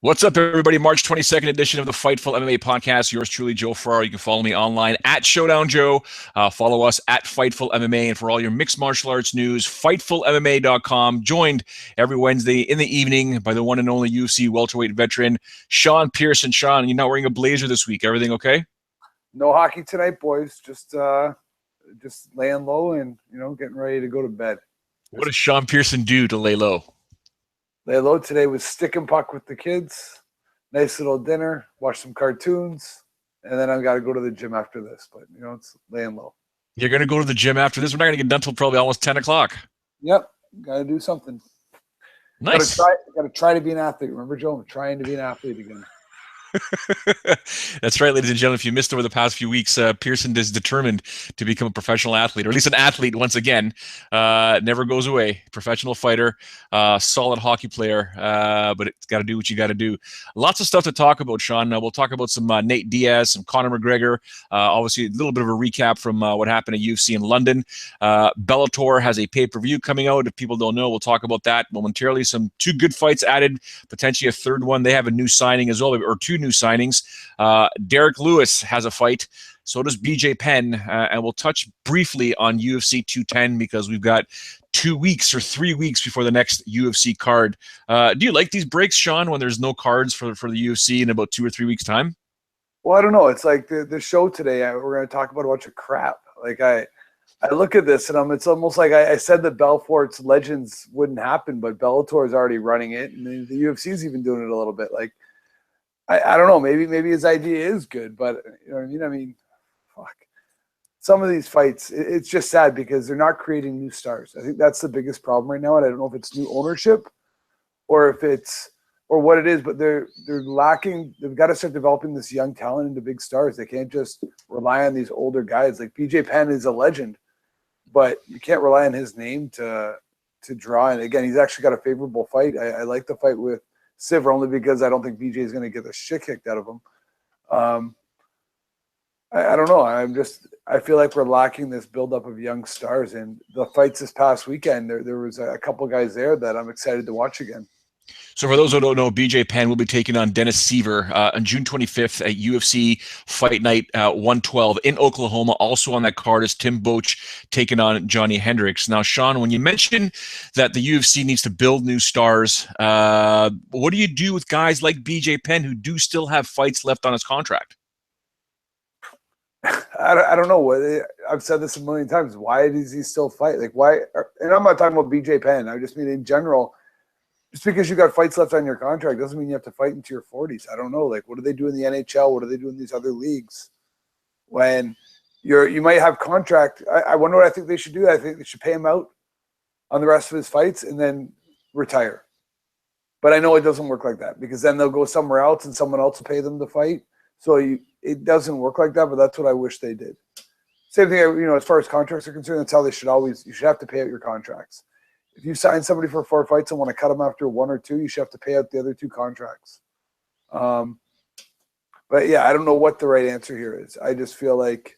What's up, everybody? March 22nd edition of the Fightful MMA Podcast. Yours truly, Joe Farrar. You can follow me online at Showdown Joe. Follow us at Fightful MMA. And for all your mixed martial arts news, FightfulMMA.com. Joined every Wednesday in the evening by the one and only UFC welterweight veteran, Sean Pierson. Sean, you're not wearing a blazer this week. Everything okay? No hockey tonight, boys. Just laying low and, getting ready to go to bed. What does Sean Pierson do to lay low? Lay low today was stick and puck with the kids. Nice little dinner, watch some cartoons, and then I've got to go to the gym after this. But, it's laying low. You're going to go to the gym after this? We're not going to get done until probably almost 10 o'clock. Yep. Got to do something. Nice. Got to try to be an athlete. Remember, Joe? I'm trying to be an athlete again. That's right, ladies and gentlemen. If you missed over the past few weeks, Pierson is determined to become a professional athlete, or at least an athlete once again. Never goes away. Professional fighter, solid hockey player, but it's got to do what you got to do. Lots of stuff to talk about, Sean. We'll talk about some Nate Diaz, some Conor McGregor. Obviously, a little bit of a recap from what happened at UFC in London. Bellator has a pay-per-view coming out. If people don't know, we'll talk about that momentarily. Two good fights added, potentially a third one. They have a new signing as well, or two new signings. Derek Lewis has a fight. So does BJ Penn. And we'll touch briefly on UFC 210 because we've got 2 weeks or 3 weeks before the next UFC card. Do you like these breaks, Sean, when there's no cards for the UFC in about 2 or 3 weeks' time? Well, I don't know. It's like the show today. We're going to talk about a bunch of crap. Like I look at this and it's almost like I said that Belfort's Legends wouldn't happen, but Bellator is already running it, and the UFC is even doing it a little bit. Like I don't know. Maybe his idea is good, but you know what I mean. I mean, fuck. Some of these fights, it's just sad because they're not creating new stars. I think that's the biggest problem right now, and I don't know if it's new ownership or what it is, but they're lacking. They've got to start developing this young talent into big stars. They can't just rely on these older guys. Like BJ Penn is a legend, but you can't rely on his name to draw. And again, he's actually got a favorable fight. I like the fight with Siver only because I don't think BJ is going to get the shit kicked out of him. I don't know. I feel like we're lacking this buildup of young stars. And the fights this past weekend, there was a couple guys there that I'm excited to watch again. So for those who don't know, BJ Penn will be taking on Dennis Siver on June 25th at UFC Fight Night 112 in Oklahoma. Also on that card is Tim Boetsch taking on Johnny Hendricks. Now, Sean, when you mention that the UFC needs to build new stars, what do you do with guys like BJ Penn who do still have fights left on his contract? I don't know. I've said this a million times. Why does he still fight? Like why? And I'm not talking about BJ Penn. I just mean in general. Just because you got fights left on your contract doesn't mean you have to fight into your 40s. I don't know. Like, what do they do in the NHL? What do they do in these other leagues? When you might have contract. I wonder what I think they should do. I think they should pay him out on the rest of his fights and then retire. But I know it doesn't work like that because then they'll go somewhere else and someone else will pay them to fight. So it doesn't work like that, but that's what I wish they did. Same thing, as far as contracts are concerned, that's how they should always – you should have to pay out your contracts. If you sign somebody for 4 fights and want to cut them after 1 or 2, you should have to pay out the other 2 contracts. But, yeah, I don't know what the right answer here is. I just feel like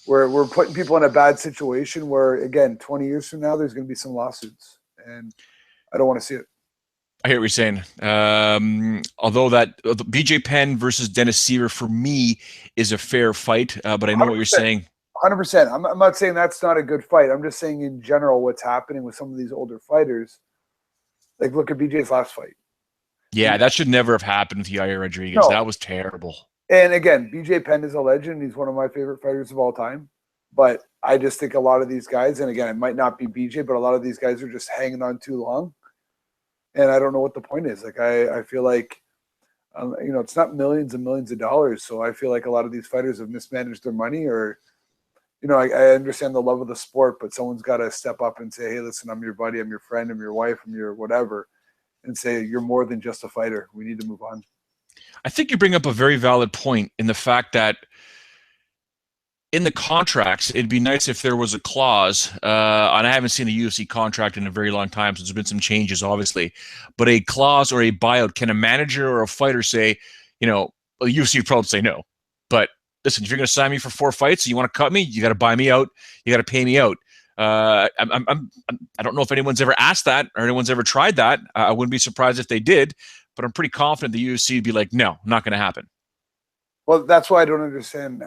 we're putting people in a bad situation where, again, 20 years from now, there's going to be some lawsuits. And I don't want to see it. I hear what you're saying. Although BJ Penn versus Dennis Siver, for me, is a fair fight. But I know 100%. What you're saying. 100%. I'm not saying that's not a good fight. I'm just saying in general what's happening with some of these older fighters. Like, look at BJ's last fight. Yeah, that should never have happened with Yair Rodriguez. No. That was terrible. And again, BJ Penn is a legend. He's one of my favorite fighters of all time. But I just think a lot of these guys, and again, it might not be BJ, but a lot of these guys are just hanging on too long. And I don't know what the point is. Like, I feel like, it's not millions and millions of dollars. So I feel like a lot of these fighters have mismanaged their money or – I understand the love of the sport, but someone's got to step up and say, hey, listen, I'm your buddy, I'm your friend, I'm your wife, I'm your whatever, and say you're more than just a fighter. We need to move on. I think you bring up a very valid point in the fact that in the contracts, it'd be nice if there was a clause, and I haven't seen a UFC contract in a very long time, so there's been some changes, obviously, but a clause or a buyout. Can a manager or a fighter say, the UFC would probably say no, but listen, if you're going to sign me for 4 fights, you want to cut me, you got to buy me out, you got to pay me out. I don't know if anyone's ever asked that or anyone's ever tried that. I wouldn't be surprised if they did, but I'm pretty confident the UFC would be like, no, not going to happen. Well, that's why I don't understand.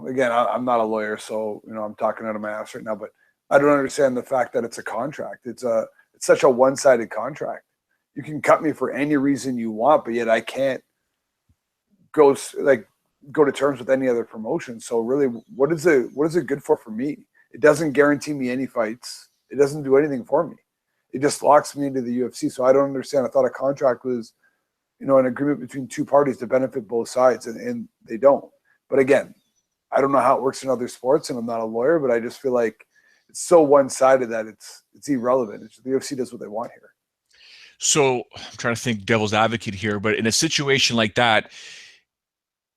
Again, I'm not a lawyer, so I'm talking out of my ass right now, but I don't understand the fact that it's a contract. It's such a one-sided contract. You can cut me for any reason you want, but yet I can't go to terms with any other promotion. So really, what is it good for me? It doesn't guarantee me any fights. It doesn't do anything for me. It just locks me into the UFC. So I don't understand. I thought a contract was, an agreement between two parties to benefit both sides, and they don't. But again, I don't know how it works in other sports, and I'm not a lawyer, but I just feel like it's so one-sided that it's irrelevant. The UFC does what they want here. So I'm trying to think devil's advocate here, but in a situation like that,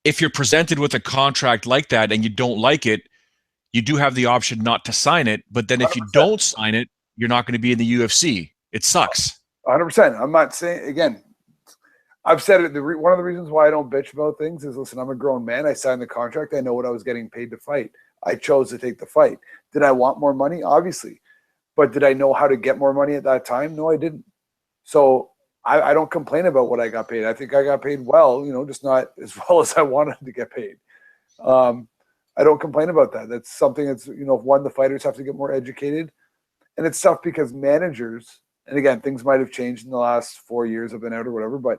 if you're presented with a contract like that and you don't like it, you do have the option not to sign it. But then if you don't sign it, you're not going to be in the UFC. It sucks. 100%. I'm not saying, again, I've said it. One of the reasons why I don't bitch about things is, listen, I'm a grown man. I signed the contract. I know what I was getting paid to fight. I chose to take the fight. Did I want more money? Obviously. But did I know how to get more money at that time? No, I didn't. So I don't complain about what I got paid. I think I got paid well, just not as well as I wanted to get paid. I don't complain about that. That's something that's, one, the fighters have to get more educated. And it's tough because managers, and again, things might have changed in the last 4 years I've been out or whatever, but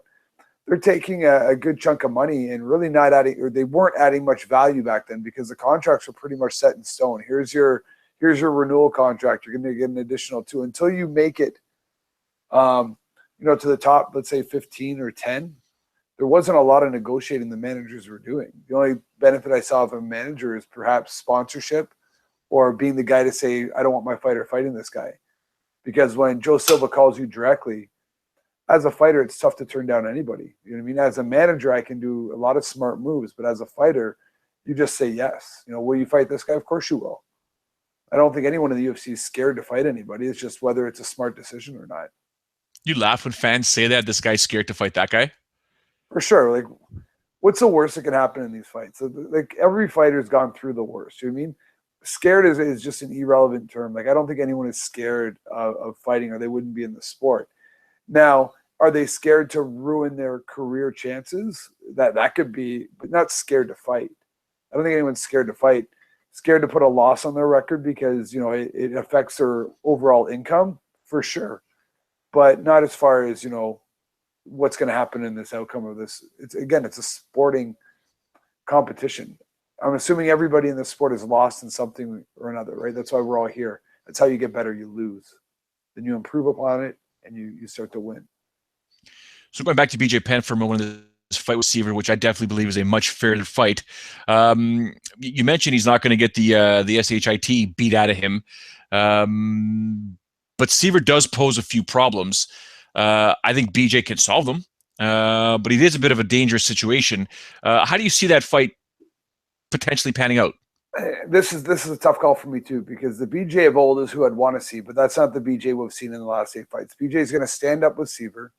they're taking a good chunk of money and really not adding, or they weren't adding much value back then because the contracts were pretty much set in stone. Here's your renewal contract. You're going to get an additional 2 until you make it, to the top, let's say 15 or 10. There wasn't a lot of negotiating the managers were doing. The only benefit I saw of a manager is perhaps sponsorship or being the guy to say, I don't want my fighter fighting this guy. Because when Joe Silva calls you directly, as a fighter, it's tough to turn down anybody. You know what I mean? As a manager, I can do a lot of smart moves, but as a fighter, you just say yes. Will you fight this guy? Of course you will. I don't think anyone in the UFC is scared to fight anybody. It's just whether it's a smart decision or not. You laugh when fans say that this guy's scared to fight that guy? For sure. Like, what's the worst that can happen in these fights? Like, every fighter's gone through the worst. You know what I mean? Scared is just an irrelevant term. Like, I don't think anyone is scared of fighting, or they wouldn't be in the sport. Now, are they scared to ruin their career chances? That could be, but not scared to fight. I don't think anyone's scared to fight. Scared to put a loss on their record because, it affects their overall income, for sure. But not as far as, what's going to happen in this outcome of this. It's a sporting competition. I'm assuming everybody in this sport is lost in something or another, right? That's why we're all here. That's how you get better. You lose. Then you improve upon it, and you start to win. So going back to BJ Penn for a moment, this fight with Siver, which I definitely believe is a much fairer fight. You mentioned he's not going to get the SHIT beat out of him. But Siver does pose a few problems. I think BJ can solve them, but it is a bit of a dangerous situation. How do you see that fight potentially panning out? This is a tough call for me too, because the BJ of old is who I'd want to see, but that's not the BJ we've seen in the last 8 fights. BJ is going to stand up with Siver.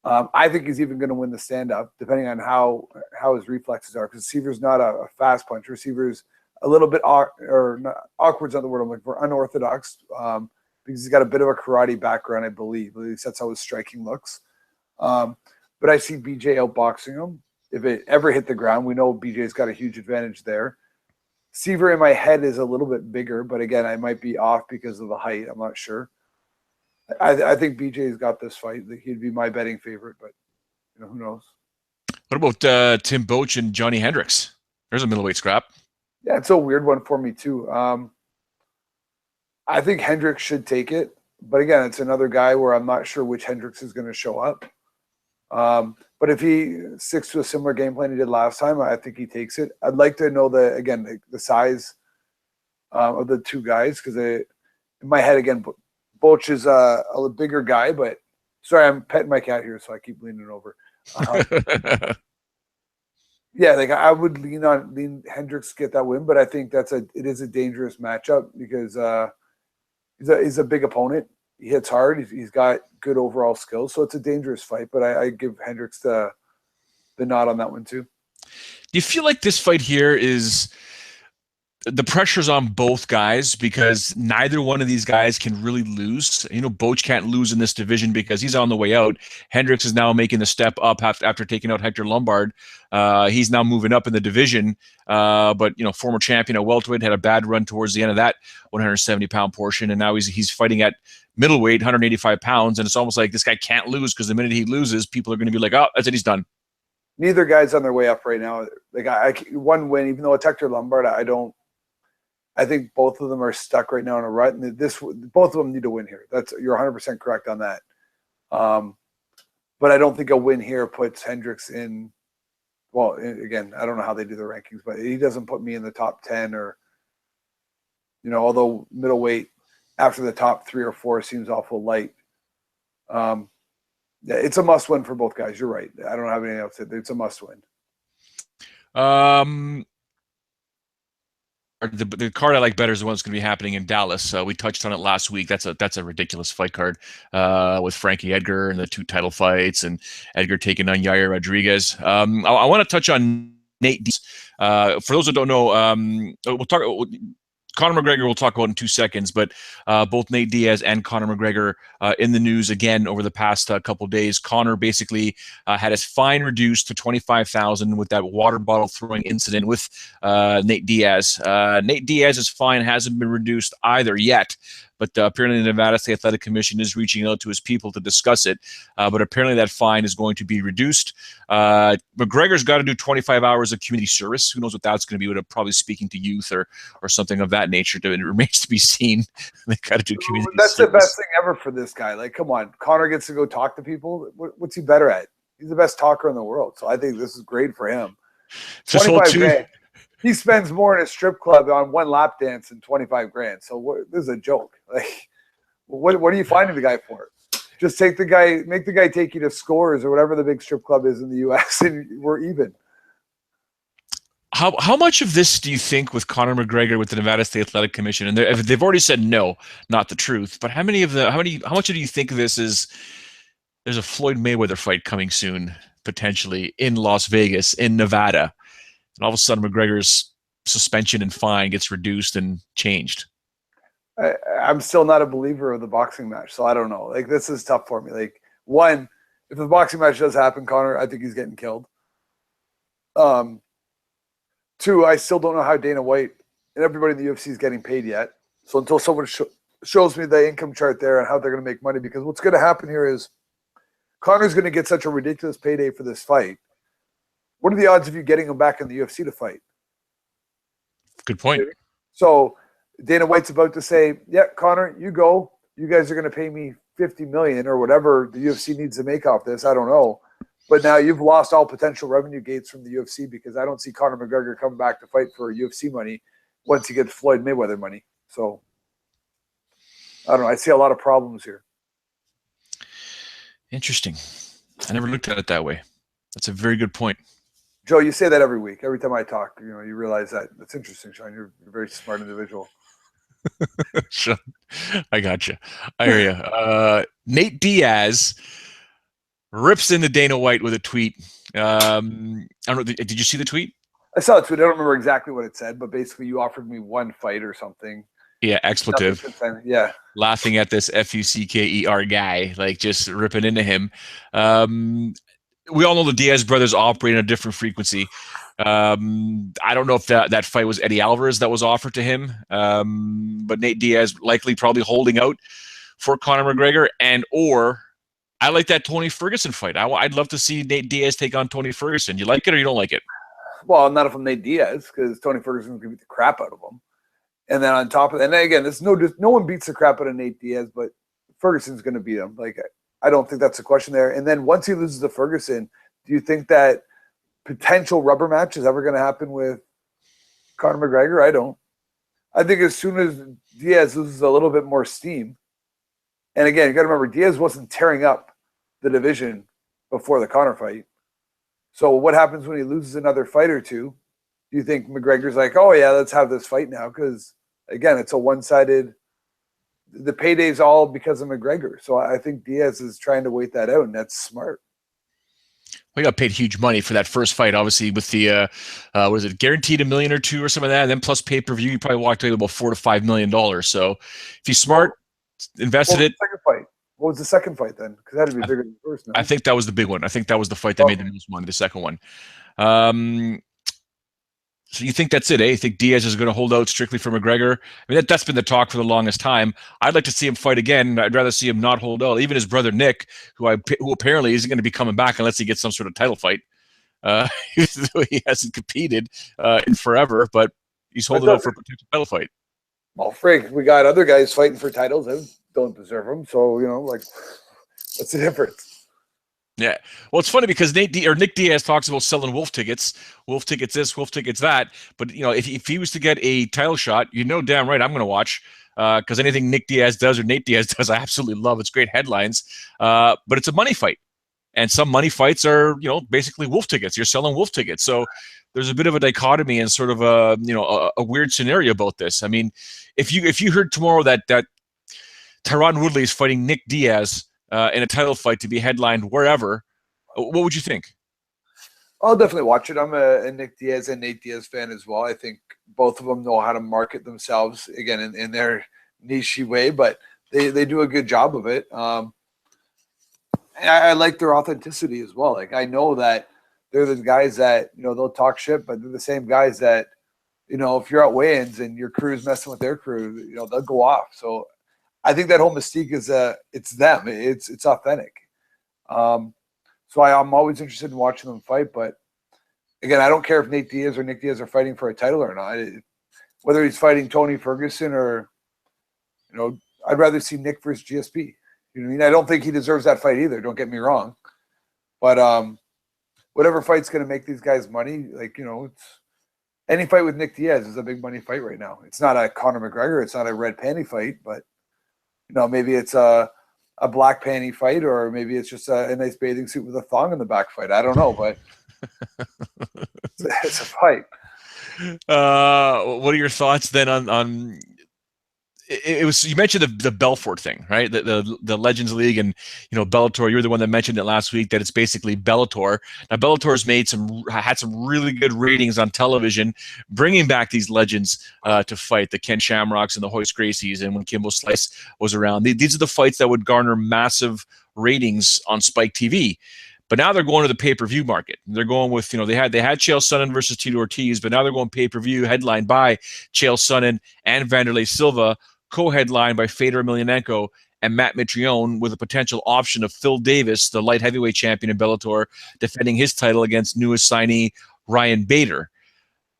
I think he's even going to win the stand-up, depending on how his reflexes are, because Seaver's not a fast puncher. Seaver's a little bit awkward's not the word I'm looking for, unorthodox, because he's got a bit of a karate background, I believe. At least that's how his striking looks. But I see BJ outboxing him. If it ever hit the ground, we know BJ's got a huge advantage there. Siver in my head is a little bit bigger, but again, I might be off because of the height. I'm not sure. I think BJ's got this fight. He'd be my betting favorite, but who knows? What about Tim Boetsch and Johnny Hendricks? There's a middleweight scrap. Yeah, it's a weird one for me too. I think Hendricks should take it, but again, it's another guy where I'm not sure which Hendricks is going to show up. But if he sticks to a similar game plan he did last time, I think he takes it. I'd like to know the size of the two guys, because in my head, again, Boetsch is a bigger guy, but sorry, I'm petting my cat here, so I keep leaning over. Yeah, I would lean Hendricks to get that win, but I think it is a dangerous matchup because he's a big opponent. He hits hard. He's got good overall skills, so it's a dangerous fight. But I give Hendricks the nod on that one too. Do you feel like this fight here is the pressure's on both guys because neither one of these guys can really lose. Boach can't lose in this division because he's on the way out. Hendricks is now making the step up after taking out Hector Lombard. He's now moving up in the division. But former champion at welterweight, had a bad run towards the end of that 170-pound portion, and now he's fighting at middleweight, 185 pounds, and it's almost like this guy can't lose because the minute he loses, people are going to be like, "Oh, that's it, he's done." Neither guy's on their way up right now. Like one win, even though it's Hector Lombard, I think both of them are stuck right now in a rut, and both of them need to win here. You're 100% correct on that. But I don't think a win here puts Hendricks in. Well, again, I don't know how they do their rankings, but he doesn't put me in the top 10 or, although middleweight after the top 3 or 4 seems awful light. Yeah, it's a must win for both guys. You're right. I don't have anything else to say. It's a must win. The card I like better is the one that's going to be happening in Dallas. We touched on it last week. That's a ridiculous fight card with Frankie Edgar and the 2 title fights, and Edgar taking on Yair Rodriguez. I want to touch on Nate Diaz. For those that don't know, we'll talk. Conor McGregor we'll talk about in 2 seconds, but both Nate Diaz and Conor McGregor in the news again over the past couple of days. Conor basically had his fine reduced to $25,000 with that water bottle throwing incident with Nate Diaz. Nate Diaz's fine hasn't been reduced either yet, but apparently the Nevada State Athletic Commission is reaching out to his people to discuss it. But apparently that fine is going to be reduced. McGregor's got to do 25 hours of community service. Who knows what that's going to be? Probably speaking to youth or something of that nature. It remains to be seen. They got to do community That's service. The best thing ever for this guy. Like, come on. Conor gets to go talk to people. What's he better at? He's the best talker in the world. So I think this is great for him. 25 grand. He spends more in a strip club on one lap dance than 25 grand. So this is a joke. Like, what are you finding the guy for? Just make the guy take you to Scores or whatever the big strip club is in the U.S. and we're even. How much of this do you think with Conor McGregor with the Nevada State Athletic Commission, and they've already said no, not the truth, but how much do you think this is? There's a Floyd Mayweather fight coming soon, potentially in Las Vegas, in Nevada. And all of a sudden, McGregor's suspension and fine gets reduced and changed. I'm still not a believer of the boxing match, so I don't know. Like, this is tough for me. Like, one, if the boxing match does happen, Conor, I think he's getting killed. 2, I still don't know how Dana White and everybody in the UFC is getting paid yet. So until someone shows me the income chart there and how they're going to make money, because what's going to happen here is Conor's going to get such a ridiculous payday for this fight. What are the odds of you getting him back in the UFC to fight? Good point. So Dana White's about to say, yeah, Conor, you go. You guys are going to pay me $50 million or whatever the UFC needs to make off this. I don't know. But now you've lost all potential revenue gates from the UFC because I don't see Conor McGregor coming back to fight for UFC money once he gets Floyd Mayweather money. So I don't know. I see a lot of problems here. Interesting. I never looked at it that way. That's a very good point. Joe, you say that every week. Every time I talk, you realize that. That's interesting, Sean. You're a very smart individual. Sean, I got you. I hear you. Nate Diaz rips into Dana White with a tweet. I don't know. Did you see the tweet? I saw the tweet. I don't remember exactly what it said, but basically you offered me one fight or something. Yeah, expletive. Yeah. Laughing at this Fucker guy, like just ripping into him. We all know the Diaz brothers operate on a different frequency. I don't know if that fight was Eddie Alvarez that was offered to him, but Nate Diaz likely probably holding out for Conor McGregor, or I like that Tony Ferguson fight. I'd love to see Nate Diaz take on Tony Ferguson. You like it or you don't like it? Well, not if I'm Nate Diaz, because Tony Ferguson's going to beat the crap out of him. And then on top of that, and again, no one beats the crap out of Nate Diaz, but Ferguson's going to beat him. Like, I don't think that's a question there. And then once he loses to Ferguson, do you think that potential rubber match is ever going to happen with Conor McGregor? I don't. I think as soon as Diaz loses a little bit more steam, and again, you got to remember, Diaz wasn't tearing up the division before the Conor fight. So what happens when he loses another fight or two? Do you think McGregor's like, oh, yeah, let's have this fight now? Because, again, it's a one-sided – the payday's all because of McGregor. So I think Diaz is trying to wait that out, and that's smart. We got paid huge money for that first fight, obviously, with the was it guaranteed $1 million or $2 million or something like that, and then plus pay-per-view, you probably walked away with about $4 to $5 million. So if you're smart, invested it. Second fight. What was the second fight then? Because that had to be bigger than the first. No? I think that was the big one. I think that was the fight that made the most money, the second one. So you think that's it, eh? You think Diaz is going to hold out strictly for McGregor? I mean, that's been the talk for the longest time. I'd like to see him fight again. I'd rather see him not hold out. Even his brother Nick, who apparently isn't going to be coming back unless he gets some sort of title fight. He hasn't competed in forever, but he's holding out for a potential title fight. Well, Frank, we got other guys fighting for titles that don't deserve them. So, like, what's the difference? Yeah. Well, it's funny because Nick Diaz talks about selling wolf tickets this, wolf tickets that. But, if he was to get a title shot, damn right I'm going to watch because anything Nick Diaz does or Nate Diaz does, I absolutely love. It's great headlines. But it's a money fight. And some money fights are, basically wolf tickets. You're selling wolf tickets. So there's a bit of a dichotomy and sort of a weird scenario about this. I mean, if you heard tomorrow that Tyron Woodley is fighting Nick Diaz in a title fight to be headlined wherever, what would you think? I'll definitely watch it. I'm a Nick Diaz and Nate Diaz fan as well. I think both of them know how to market themselves, again, in their niche way, but they do a good job of it. I like their authenticity as well. Like, I know that they're the guys that, they'll talk shit, but they're the same guys that, if you're at weigh-ins and your crew's messing with their crew, they'll go off. So I think that whole mystique is it's them. It's authentic. So I'm always interested in watching them fight. But again, I don't care if Nate Diaz or Nick Diaz are fighting for a title or not. Whether he's fighting Tony Ferguson or, I'd rather see Nick versus GSP. You know what I mean? I don't think he deserves that fight either. Don't get me wrong. But whatever fight's going to make these guys money, it's any fight with Nick Diaz is a big money fight right now. It's not a Conor McGregor. It's not a red panty fight, but maybe it's a black panty fight, or maybe it's just a nice bathing suit with a thong in the back fight. I don't know, but it's a fight. What are your thoughts then on it was, you mentioned the Belfort thing, right? The Legends League and Bellator. You were the one that mentioned it last week, that it's basically Bellator. Now Bellator's had some really good ratings on television, bringing back these legends to fight, the Ken Shamrocks and the Hoist Gracies, and when Kimbo Slice was around. These are the fights that would garner massive ratings on Spike TV. But now they're going to the pay-per-view market. They're going with, they had Chael Sonnen versus Tito Ortiz, but now they're going pay-per-view, headlined by Chael Sonnen and Vanderlei Silva, co-headlined by Fedor Emelianenko and Matt Mitrione, with a potential option of Phil Davis, the light heavyweight champion in Bellator, defending his title against newest signee Ryan Bader.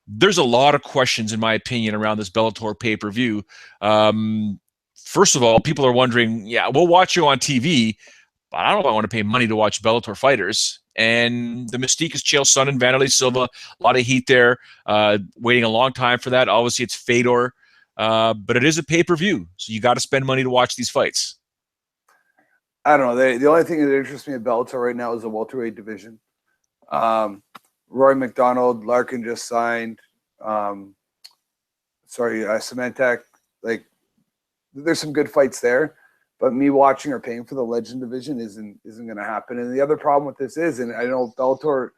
There's a lot of questions, in my opinion, around this Bellator pay-per-view. First of all, people are wondering, yeah, we'll watch you on TV, but I don't know if I want to pay money to watch Bellator fighters. And the mystique is Chael Sonnen, Vanderlei Silva, a lot of heat there, waiting a long time for that. Obviously, it's Fedor. But it is a pay-per-view, so you got to spend money to watch these fights. I don't know. The only thing that interests me at Bellator right now is the welterweight division. Roy McDonald, Larkin just signed. Cementek. Like, there's some good fights there, but me watching or paying for the Legend division isn't going to happen. And the other problem with this is, and I know Bellator,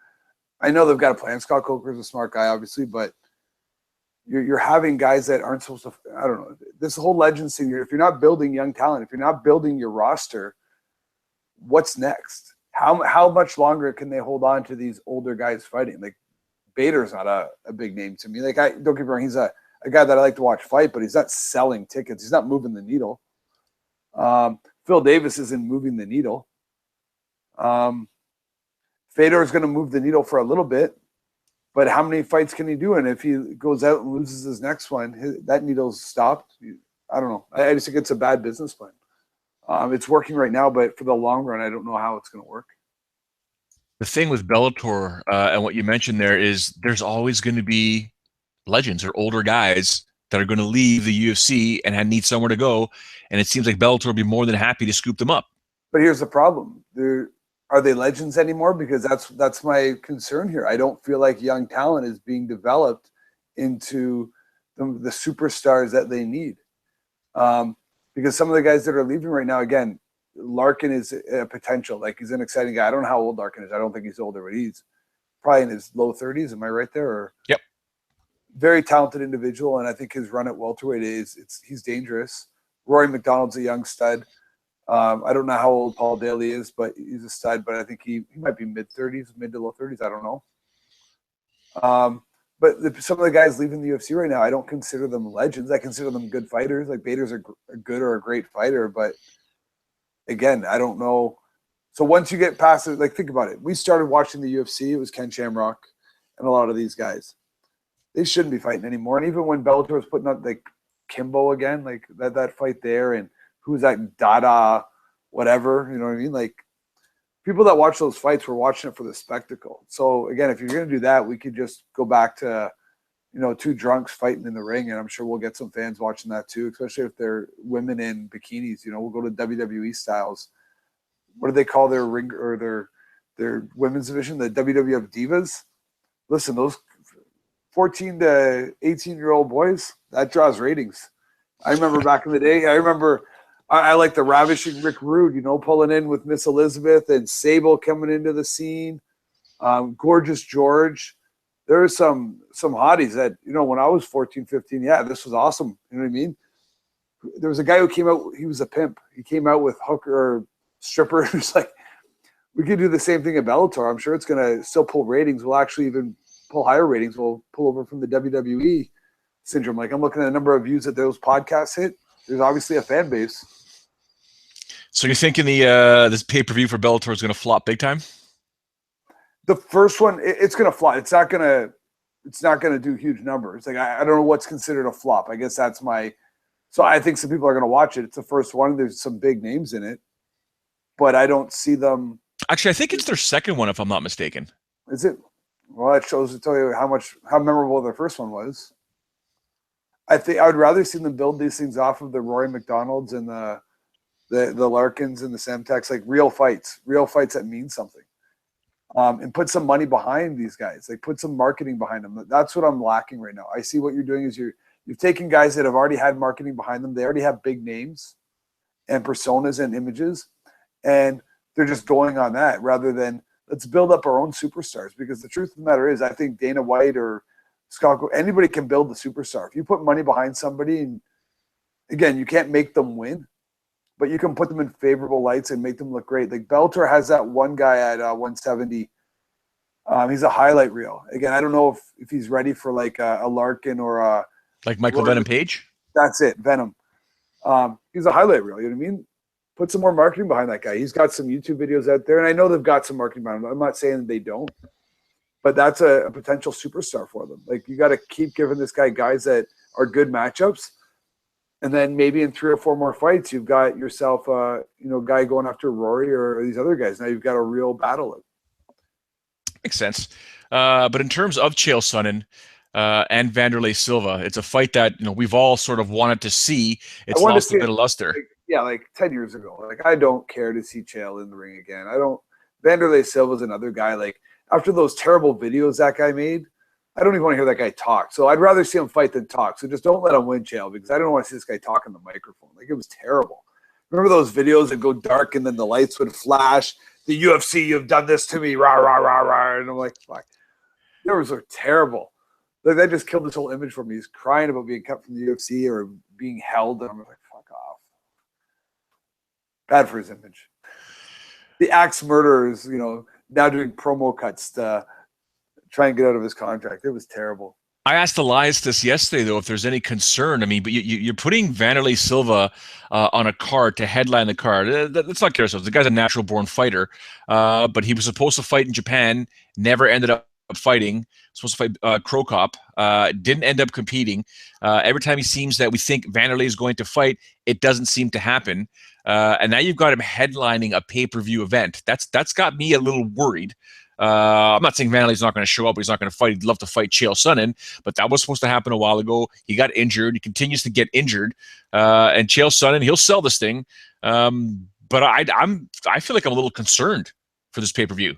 I know they've got a plan. Scott Coker's a smart guy, obviously, but you're having guys that aren't supposed to. I don't know. This whole Legends thing. If you're not building young talent, if you're not building your roster, what's next? How much longer can they hold on to these older guys fighting? Like, Bader's not a big name to me. Like, don't get me wrong, he's a guy that I like to watch fight, but he's not selling tickets. He's not moving the needle. Phil Davis isn't moving the needle. Fedor is going to move the needle for a little bit. But how many fights can he do? And if he goes out and loses his next one, that needle's stopped. I don't know. I just think it's a bad business plan. It's working right now, but for the long run, I don't know how it's going to work. The thing with Bellator and what you mentioned there is there's always going to be legends or older guys that are going to leave the UFC and need somewhere to go. And it seems like Bellator will be more than happy to scoop them up. But here's the problem. Are they legends anymore? Because that's my concern here. I don't feel like young talent is being developed into the superstars that they need. Because some of the guys that are leaving right now, again, Larkin is a potential. Like, he's an exciting guy. I don't know how old Larkin is. I don't think he's older, but he's probably in his low 30s. Am I right there? Or, yep. Very talented individual, and I think his run at welterweight he's dangerous. Rory McDonald's a young stud. I don't know how old Paul Daly is, but he's a stud. But I think he might be mid to low 30s. I don't know. But some of the guys leaving the UFC right now, I don't consider them legends. I consider them good fighters. Like, Bader's a good or a great fighter, but again, I don't know. So once you get past it, like, think about it. We started watching the UFC. It was Ken Shamrock and a lot of these guys. They shouldn't be fighting anymore. And even when Bellator was putting up, like, Kimbo again, like that fight there, and who's that Dada, whatever, you know what I mean? Like, people that watch those fights were watching it for the spectacle. So again, if you're going to do that, we could just go back to, two drunks fighting in the ring, and I'm sure we'll get some fans watching that too, especially if they're women in bikinis. We'll go to WWE styles. What do they call their ring or their women's division? The WWF Divas. Listen, those 14 to 18-year-old boys, that draws ratings. I remember back in the day. I like the ravishing Rick Rude, pulling in with Miss Elizabeth, and Sable coming into the scene. Gorgeous George. There are some hotties that, when I was 14, 15, yeah, this was awesome. You know what I mean? There was a guy who came out, he was a pimp. He came out with hooker or stripper. It was like, we could do the same thing at Bellator. I'm sure it's going to still pull ratings. We'll actually even pull higher ratings. We'll pull over from the WWE syndrome. Like, I'm looking at the number of views that those podcasts hit. There's obviously a fan base. So you're thinking this pay-per-view for Bellator is going to flop big time? The first one, it's going to flop. It's not going to do huge numbers. Like, I don't know what's considered a flop. I guess that's so I think some people are going to watch it. It's the first one. There's some big names in it, but I don't see them. Actually, I think it's their second one, if I'm not mistaken. Is it? Well, that shows to tell you how memorable their first one was. I think I would rather see them build these things off of the Rory McDonalds and the Larkins and the Semtex, like real fights that mean something. And put some money behind these guys. Like, put some marketing behind them. That's what I'm lacking right now. I see what you're doing is you've taken guys that have already had marketing behind them. They already have big names and personas and images, and they're just going on that rather than let's build up our own superstars. Because the truth of the matter is, I think Dana White or Scott, anybody can build the superstar. If you put money behind somebody, and again, you can't make them win, but you can put them in favorable lights and make them look great. Like, Bellator has that one guy at 170. He's a highlight reel. Again, I don't know if he's ready for like a Larkin or a like Michael Venom Page. That's it, Venom. He's a highlight reel. You know what I mean? Put some more marketing behind that guy. He's got some YouTube videos out there, and I know they've got some marketing behind him. I'm not saying they don't, but that's a potential superstar for them. Like, you got to keep giving this guy guys that are good matchups. And then maybe in 3 or 4 more fights, you've got yourself, guy going after Rory or these other guys. Now you've got a real battle. Makes sense. But in terms of Chael Sonnen and Vanderlei Silva, it's a fight that we've all sort of wanted to see. It's lost a bit of luster. Like 10 years ago. Like, I don't care to see Chael in the ring again. Vanderlei Silva's another guy. Like, after those terrible videos that guy made, I don't even want to hear that guy talk. So I'd rather see him fight than talk. So just don't let him win, Chael, because I don't want to see this guy talk on the microphone. Like, it was terrible. Remember those videos that go dark and then the lights would flash? The UFC, you've done this to me, rah, rah, rah, rah. And I'm like, fuck. Those are terrible. Like, that just killed this whole image for me. He's crying about being cut from the UFC or being held. And I'm like, fuck off. Bad for his image. The axe murderers, now doing promo cuts to try and get out of his contract. It was terrible. I asked Elias this yesterday, though, if there's any concern. I mean, but you're putting Vanderlei Silva on a card to headline the card. Let's not kid ourselves. The guy's a natural-born fighter, but he was supposed to fight in Japan, never ended up fighting. Supposed to fight Crow Cop, didn't end up competing. Every time he seems that we think Vanderlei is going to fight, it doesn't seem to happen. And now you've got him headlining a pay-per-view event. That's got me a little worried. I'm not saying Vanderlei's not going to show up. He's not going to fight. He'd love to fight Chael Sonnen, but that was supposed to happen a while ago. He got injured. He continues to get injured. And Chael Sonnen, he'll sell this thing. But I feel like I'm a little concerned for this pay-per-view.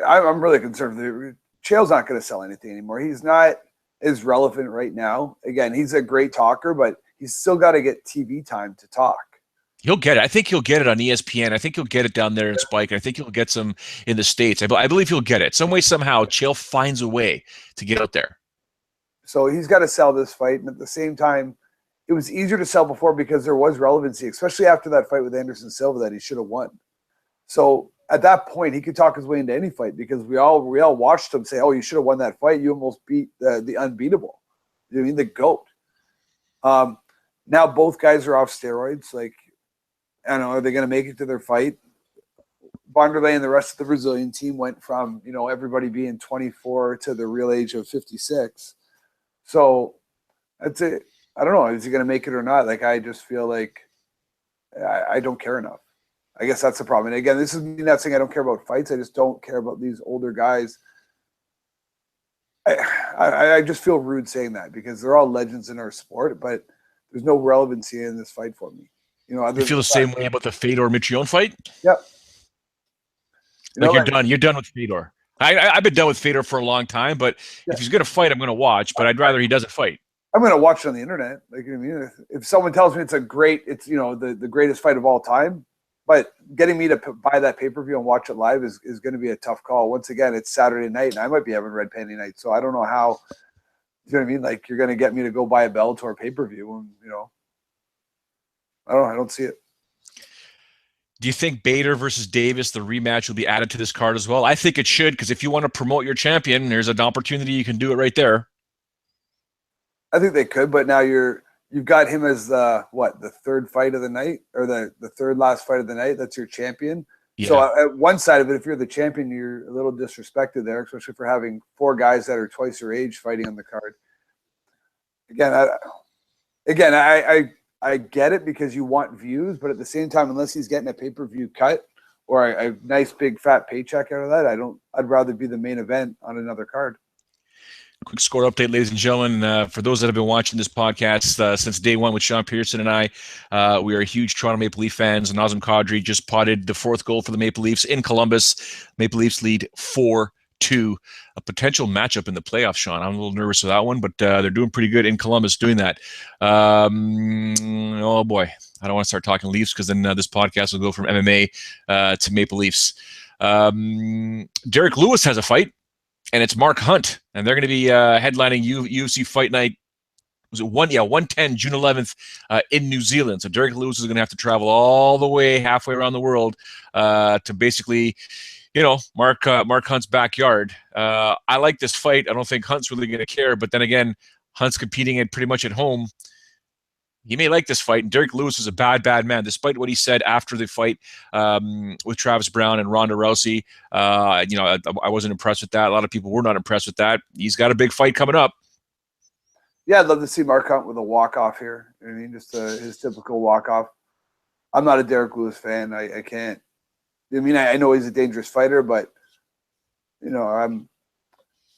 I'm really concerned. Chael's not going to sell anything anymore. He's not as relevant right now. Again, he's a great talker, but he's still got to get TV time to talk. He'll get it. I think he'll get it on ESPN. I think he'll get it down there in Spike. I think he'll get some in the States. I believe he'll get it. Some way, somehow, Chael finds a way to get out there. So he's got to sell this fight. And at the same time, it was easier to sell before because there was relevancy, especially after that fight with Anderson Silva that he should have won. So at that point, he could talk his way into any fight because we all watched him say, "Oh, you should have won that fight. You almost beat the unbeatable. You know what I mean, the GOAT." Now both guys are off steroids. Like, I don't know, are they going to make it to their fight? Wanderlei and the rest of the Brazilian team went from, you know, everybody being 24 to the real age of 56. So that's it. I don't know. Is he going to make it or not? Like, I just feel like I don't care enough. I guess that's the problem. And again, this is me not saying I don't care about fights. I just don't care about these older guys. I just feel rude saying that because they're all legends in our sport, but there's no relevancy in this fight for me. You know, you feel the same way about the Fedor Mitrione fight? Yep. Like, you're done. You're done with Fedor. I've been done with Fedor for a long time, but if he's going to fight, I'm going to watch. But I'd rather he doesn't fight. I'm going to watch it on the internet. Like, you know what I mean? If someone tells me it's you know, the greatest fight of all time, but getting me to buy that pay-per-view and watch it live is going to be a tough call. Once again, it's Saturday night, and I might be having red panty night, so I don't know how. You know what I mean? Like, you're going to get me to go buy a Bellator pay-per-view, and you know, I don't know. I don't see it. Do you think Bader versus Davis, the rematch, will be added to this card as well? I think it should, because if you want to promote your champion, there's an opportunity you can do it right there. I think they could, but now you've got him as the third fight of the night, or the third last fight of the night. That's your champion. Yeah. So at one side of it, if you're the champion, you're a little disrespected there, especially for having four guys that are twice your age fighting on the card. I get it because you want views, but at the same time, unless he's getting a pay-per-view cut or a nice big fat paycheck out of that, I'd rather be the main event on another card. Quick score update, ladies and gentlemen. For those that have been watching this podcast since day one with Sean Pierson and I, we are huge Toronto Maple Leaf fans. Nazem Kadri just potted the fourth goal for the Maple Leafs in Columbus. Maple Leafs lead 4-2. A potential matchup in the playoffs, Sean. I'm a little nervous with that one, but they're doing pretty good in Columbus doing that. Oh, boy. I don't want to start talking Leafs because then this podcast will go from MMA to Maple Leafs. Derek Lewis has a fight. And it's Mark Hunt, and they're going to be headlining UFC Fight Night. Was it 110, June 11th in New Zealand. So Derek Lewis is going to have to travel all the way halfway around the world to basically, you know, Mark Hunt's backyard. I like this fight. I don't think Hunt's really going to care, but then again, Hunt's competing it pretty much at home. He may like this fight. And Derek Lewis is a bad man, despite what he said after the fight with Travis Brown and Ronda Rousey. You know, I wasn't impressed with that. A lot of people were not impressed with that. He's got a big fight coming up. Yeah, I'd love to see Mark Hunt with a walk-off here. You know what I mean, just his typical walk-off. I'm not a Derek Lewis fan. I can't. I mean, I know he's a dangerous fighter, but you know,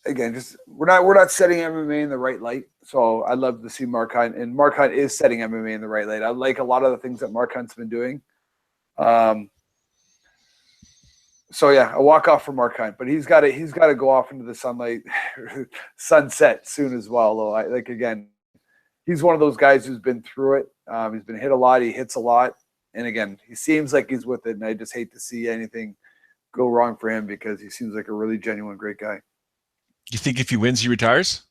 we're not setting MMA in the right light. So I'd love to see Mark Hunt, and Mark Hunt is setting MMA in the right light. I like a lot of the things that Mark Hunt's been doing. So yeah, a walk off for Mark Hunt, but he's got to go off into the sunset soon as well. Though, again, he's one of those guys who's been through it. He's been hit a lot. He hits a lot, and again, he seems like he's with it. And I just hate to see anything go wrong for him because he seems like a really genuine, great guy. You think if he wins, he retires?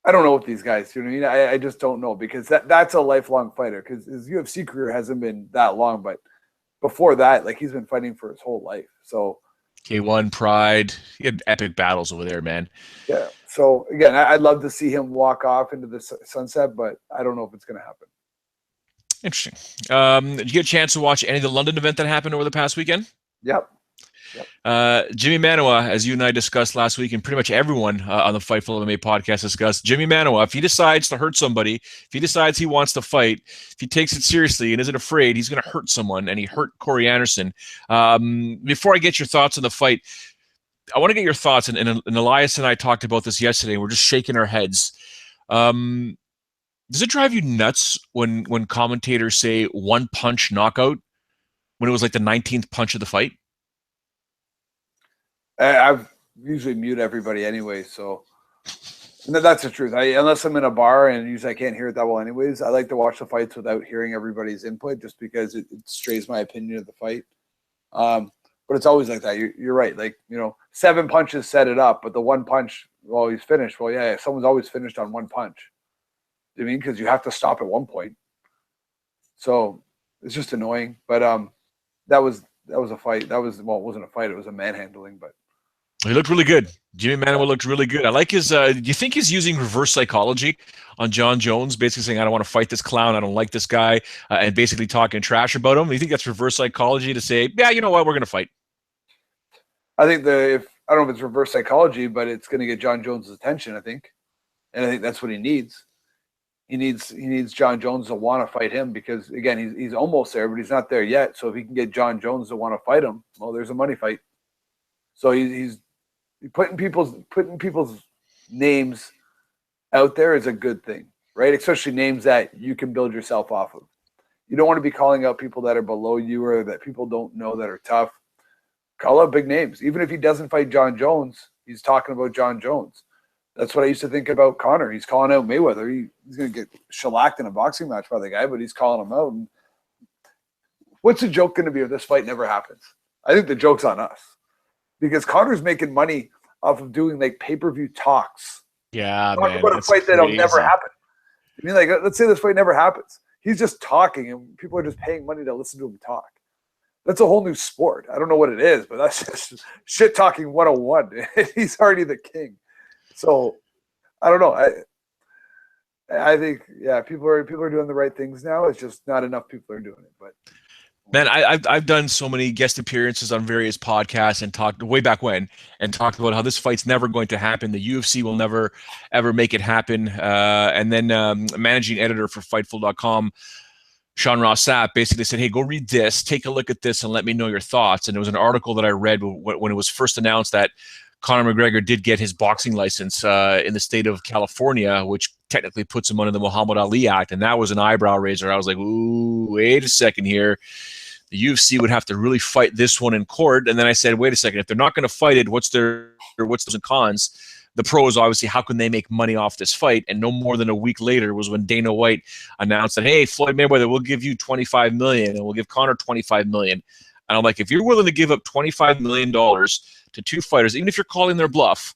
I don't know with these guys. You know what I mean? I just don't know because that's a lifelong fighter because his UFC career hasn't been that long, but before that, like he's been fighting for his whole life. So K1, Pride, he had epic battles over there, man. Yeah. So again, I'd love to see him walk off into the sunset, but I don't know if it's going to happen. Interesting. Did you get a chance to watch any of the London event that happened over the past weekend? Yep. Jimmy Manuwa, as you and I discussed last week, and pretty much everyone on the Fightful MMA podcast discussed, Jimmy Manuwa, if he decides to hurt somebody, if he decides he wants to fight, if he takes it seriously and isn't afraid, he's going to hurt someone, and he hurt Corey Anderson. Before I get your thoughts on the fight, I want to get your thoughts, and Elias and I talked about this yesterday, and we're just shaking our heads. Does it drive you nuts when commentators say one punch knockout when it was like the 19th punch of the fight? I've usually mute everybody anyway, so That's the truth. Unless I'm in a bar, and usually I can't hear it that well anyways, I like to watch the fights without hearing everybody's input just because it strays my opinion of the fight. But it's always like that. You're right. Like, 7 punches set it up, but the one punch, well, he's finished. Well, yeah, someone's always finished on one punch. I mean, because you have to stop at one point. So it's just annoying. But that was a fight. It wasn't a fight. It was a manhandling. But he looked really good. Jimmy Manuwa looked really good. I like his. Do you think he's using reverse psychology on John Jones, basically saying, "I don't want to fight this clown. I don't like this guy," and basically talking trash about him? Do you think that's reverse psychology to say, "Yeah, you know what, we're going to fight"? I think I don't know if it's reverse psychology, but it's going to get John Jones' attention. I think, and I think that's what he needs. He needs John Jones to want to fight him because, again, he's almost there, but he's not there yet. So if he can get John Jones to want to fight him, well, there's a money fight. So he's putting people's names out there is a good thing, right? Especially names that you can build yourself off of. You don't want to be calling out people that are below you or that people don't know that are tough. Call out big names. Even if he doesn't fight John Jones, he's talking about John Jones. That's what I used to think about Conor. He's calling out Mayweather. He's going to get shellacked in a boxing match by the guy, but he's calling him out. And what's the joke going to be if this fight never happens? I think the joke's on us because Conor's making money off of doing like pay-per-view talks. Yeah, man. About a fight that'll never happen. I mean, like, let's say this fight never happens. He's just talking, and people are just paying money to listen to him talk. That's a whole new sport. I don't know what it is, but that's just shit talking 101. He's already the king. So I don't know. I think, yeah, people are doing the right things now. It's just not enough people are doing it. But man, I've done so many guest appearances on various podcasts and talked way back when and talked about how this fight's never going to happen. The UFC will never ever make it happen. And then managing editor for Fightful.com, Sean Ross Sapp, basically said, "Hey, go read this, take a look at this, and let me know your thoughts." And it was an article that I read when it was first announced that Conor McGregor did get his boxing license in the state of California, which technically puts him under the Muhammad Ali Act. And that was an eyebrow raiser. I was like, ooh, wait a second here. The UFC would have to really fight this one in court. And then I said, wait a second, if they're not going to fight it, what's the pros and cons? The pros, obviously, how can they make money off this fight? And no more than a week later was when Dana White announced that, hey, Floyd Mayweather, we'll give you $25 million and we'll give Conor $25 million. And I'm like, if you're willing to give up $25 million to two fighters, even if you're calling their bluff,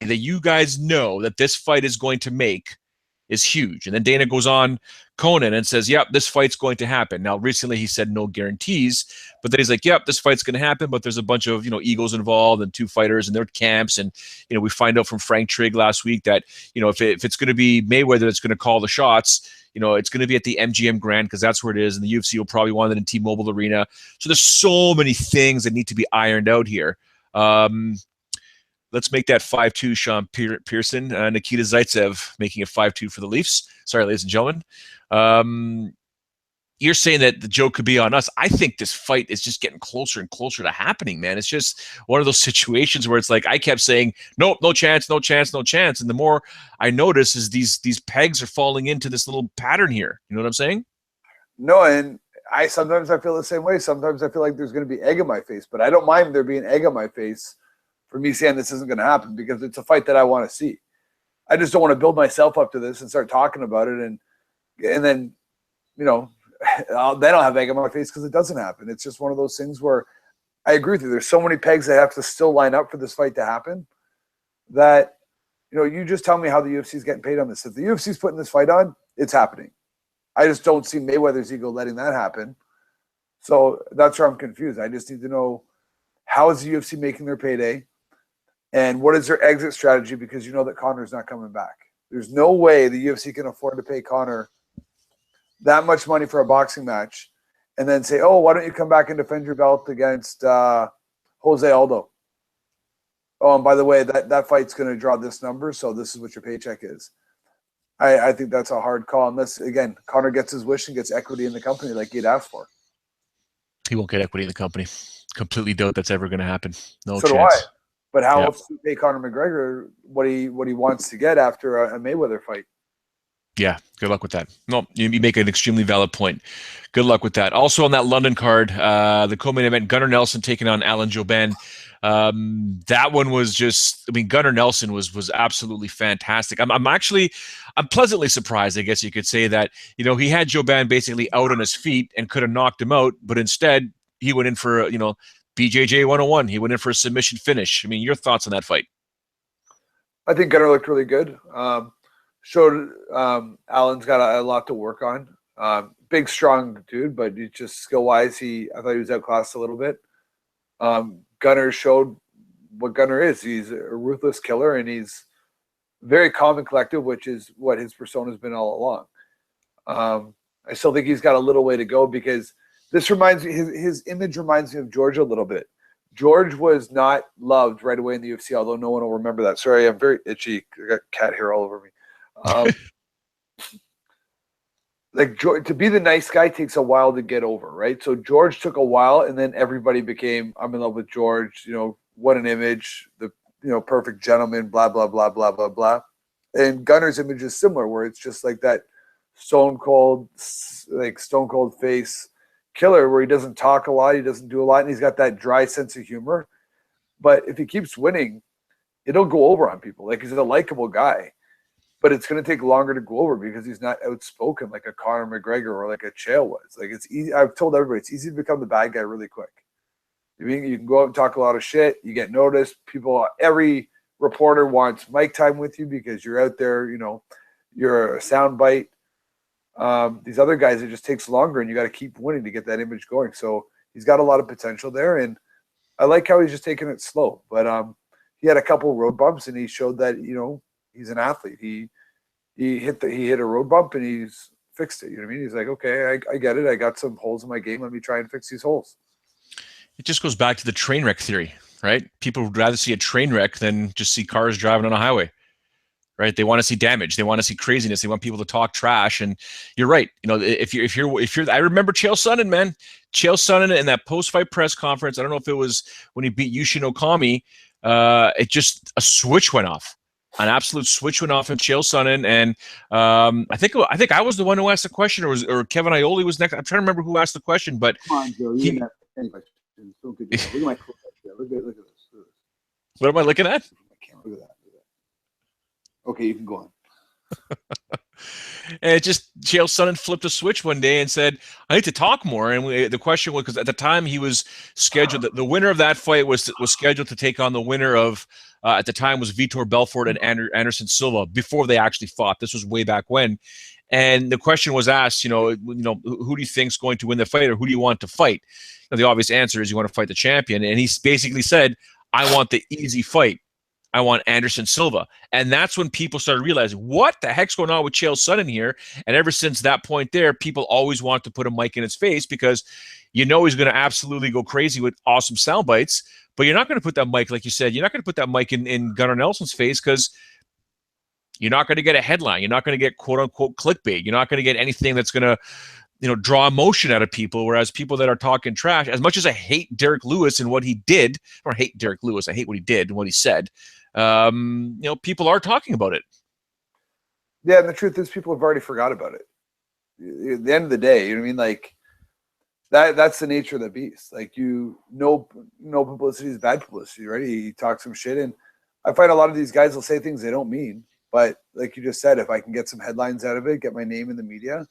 that you guys know that this fight is going to make is huge. And then Dana goes on Conan and says, yep, this fight's going to happen. Now, recently he said no guarantees, but then he's like, yep, this fight's going to happen, but there's a bunch of, egos involved and two fighters and their camps. And, we find out from Frank Trigg last week that, if it's going to be Mayweather that's going to call the shots, it's going to be at the MGM Grand because that's where it is. And the UFC will probably want it in T-Mobile Arena. So there's so many things that need to be ironed out here. Let's make that 5-2, Sean Pierson. Nikita Zaitsev making it 5-2 for the Leafs. Sorry, ladies and gentlemen. You're saying that the joke could be on us. I think this fight is just getting closer and closer to happening, man. It's just one of those situations where it's like I kept saying, nope, no chance, no chance, no chance. And the more I notice is these pegs are falling into this little pattern here. You know what I'm saying? No, and sometimes I feel the same way. Sometimes I feel like there's going to be egg on my face, but I don't mind there being egg on my face for me saying this isn't going to happen because it's a fight that I want to see. I just don't want to build myself up to this and start talking about it. And then, then I'll have egg on my face because it doesn't happen. It's just one of those things where I agree with you. There's so many pegs that have to still line up for this fight to happen that, you just tell me how the UFC is getting paid on this. If the UFC is putting this fight on, it's happening. I just don't see Mayweather's ego letting that happen. So that's where I'm confused. I just need to know, how is the UFC making their payday? And what is their exit strategy? Because you know that Conor's not coming back. There's no way the UFC can afford to pay Conor that much money for a boxing match and then say, oh, why don't you come back and defend your belt against Jose Aldo? Oh, and by the way, that fight's going to draw this number, so this is what your paycheck is. I think that's a hard call unless, again, Conor gets his wish and gets equity in the company like he'd asked for. He won't get equity in the company. Completely doubt that's ever going to happen. No so chance. Do I. But how else do you pay Conor McGregor what he wants to get after a Mayweather fight? Yeah, good luck with that. No, you make an extremely valid point. Good luck with that. Also on that London card, the co-main event, Gunnar Nelson taking on Alan Jouban. That one was just, I mean, Gunnar Nelson was absolutely fantastic. I'm pleasantly surprised, I guess you could say, that, you know, he had Joban basically out on his feet and could have knocked him out, but instead he went in for, you know, BJJ 101. He went in for a submission finish. I mean, your thoughts on that fight? I think Gunnar looked really good. Showed Allen's got a lot to work on. Big, strong dude, but he just skill-wise, I thought he was outclassed a little bit. Gunnar showed what Gunnar is. He's a ruthless killer, and he's very calm and collective, which is what his persona has been all along. I still think he's got a little way to go, because this reminds me, his image reminds me of George a little bit. George was not loved right away in the UFC, although no one will remember that. Sorry, I'm very itchy. I got cat hair all over me. Like, George, to be the nice guy takes a while to get over, right? So George took a while, and then everybody became, I'm in love with George. You know, what an image, the, you know, perfect gentleman, blah, blah, blah, blah, blah, blah. And Gunnar's image is similar, where it's just like that stone cold face killer, where he doesn't talk a lot, he doesn't do a lot, and he's got that dry sense of humor. But if he keeps winning, it'll go over on people. Like, he's a likable guy, but it's going to take longer to go over because he's not outspoken like a Conor McGregor or like a Chael was. Like, it's easy. I've told everybody it's easy to become the bad guy really quick. I mean, you can go out and talk a lot of shit. You get noticed. People, every reporter wants mic time with you because you're out there. You know, you're a soundbite. These other guys, it just takes longer, and you got to keep winning to get that image going. So he's got a lot of potential there, and I like how he's just taking it slow. But he had a couple road bumps, and he showed that, you know, he's an athlete. He hit a road bump, and he's fixed it. You know what I mean? He's like, okay, I get it. I got some holes in my game. Let me try and fix these holes. It just goes back to the train wreck theory, right? People would rather see a train wreck than just see cars driving on a highway, right? They want to see damage. They want to see craziness. They want people to talk trash. And you're right. You know, if you're, I remember Chael Sonnen, man. Chael Sonnen in that post-fight press conference. I don't know if it was when he beat Yushin Okami. It just, a switch went off. An absolute switch went off in Chael Sonnen, and I think I was the one who asked the question, or Kevin Iole was next. I'm trying to remember who asked the question, but come on, Joe, you didn't ask any questions. Look at my clothes. Look at this. What am I looking at? Look at that. Okay, you can go on. And it just, Chael Sonnen flipped a switch one day and said, I need to talk more. And the question was, because at the time he was scheduled, the winner of that fight was scheduled to take on the winner of, at the time, was Vitor Belfort and Anderson Silva, before they actually fought. This was way back when. And the question was asked, you know, who do you think is going to win the fight, or who do you want to fight? You know, the obvious answer is you want to fight the champion. And he basically said, I want the easy fight. I want Anderson Silva. And that's when people started realizing, what the heck's going on with Chael Sonnen here? And ever since that point there, people always want to put a mic in his face, because you know he's going to absolutely go crazy with awesome sound bites. But you're not going to put that mic, like you said, you're not going to put that mic in Gunnar Nelson's face, because you're not going to get a headline. You're not going to get quote-unquote clickbait. You're not going to get anything that's going to, you know, draw emotion out of people. Whereas people that are talking trash, as much as I hate Derek Lewis and what he did, or hate Derek Lewis, I hate what he did and what he said, you know, people are talking about it. Yeah, and the truth is, people have already forgot about it. At the end of the day, you know what I mean? Like, that's the nature of the beast. Like, no publicity is bad publicity, right? He talks some shit, and I find a lot of these guys will say things they don't mean. But like you just said, if I can get some headlines out of it, get my name in the media,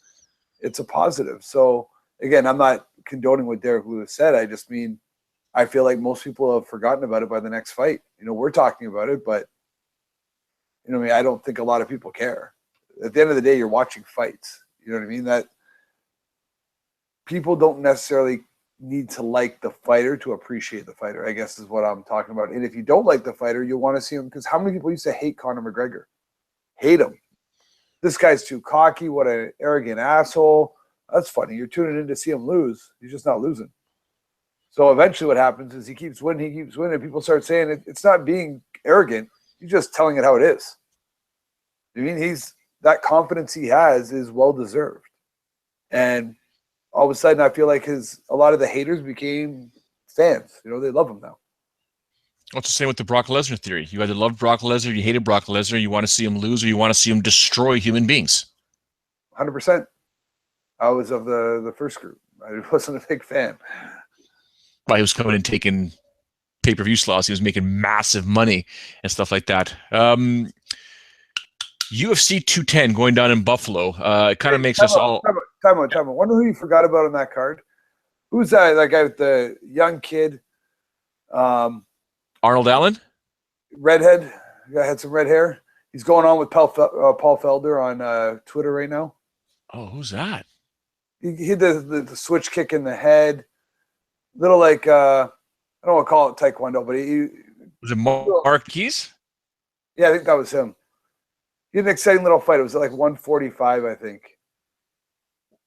it's a positive. So again, I'm not condoning what Derek Lewis said. I just mean, I feel like most people have forgotten about it by the next fight. You know, we're talking about it, but, you know what I mean? I don't think a lot of people care. At the end of the day, you're watching fights. You know what I mean? That people don't necessarily need to like the fighter to appreciate the fighter, I guess is what I'm talking about. And if you don't like the fighter, you'll want to see him, because how many people used to hate Conor McGregor? Hate him. This guy's too cocky. What an arrogant asshole. That's funny. You're tuning in to see him lose. He's just not losing. So eventually what happens is he keeps winning. And people start saying it's not being arrogant. He's just telling it how it is. I mean, that confidence he has is well-deserved. And all of a sudden, I feel like a lot of the haters became fans. You know, they love him now. Well, it's the same with the Brock Lesnar theory. You either loved Brock Lesnar, or you hated Brock Lesnar, you want to see him lose, or you want to see him destroy human beings. 100%. I was of the first group. I wasn't a big fan. Well, he was coming and taking pay-per-view slots. He was making massive money and stuff like that. UFC 210 going down in Buffalo. It kind of makes us all... Time out. Wonder who you forgot about on that card? Who's that guy with the young kid? Arnold Allen? Redhead. Guy had some red hair. He's going on with Paul Felder on Twitter right now. Oh, who's that? He did the switch kick in the head. Little like, I don't want to call it Taekwondo, but he... Was it Marquise? Yeah, I think that was him. He had an exciting little fight. It was like 145, I think.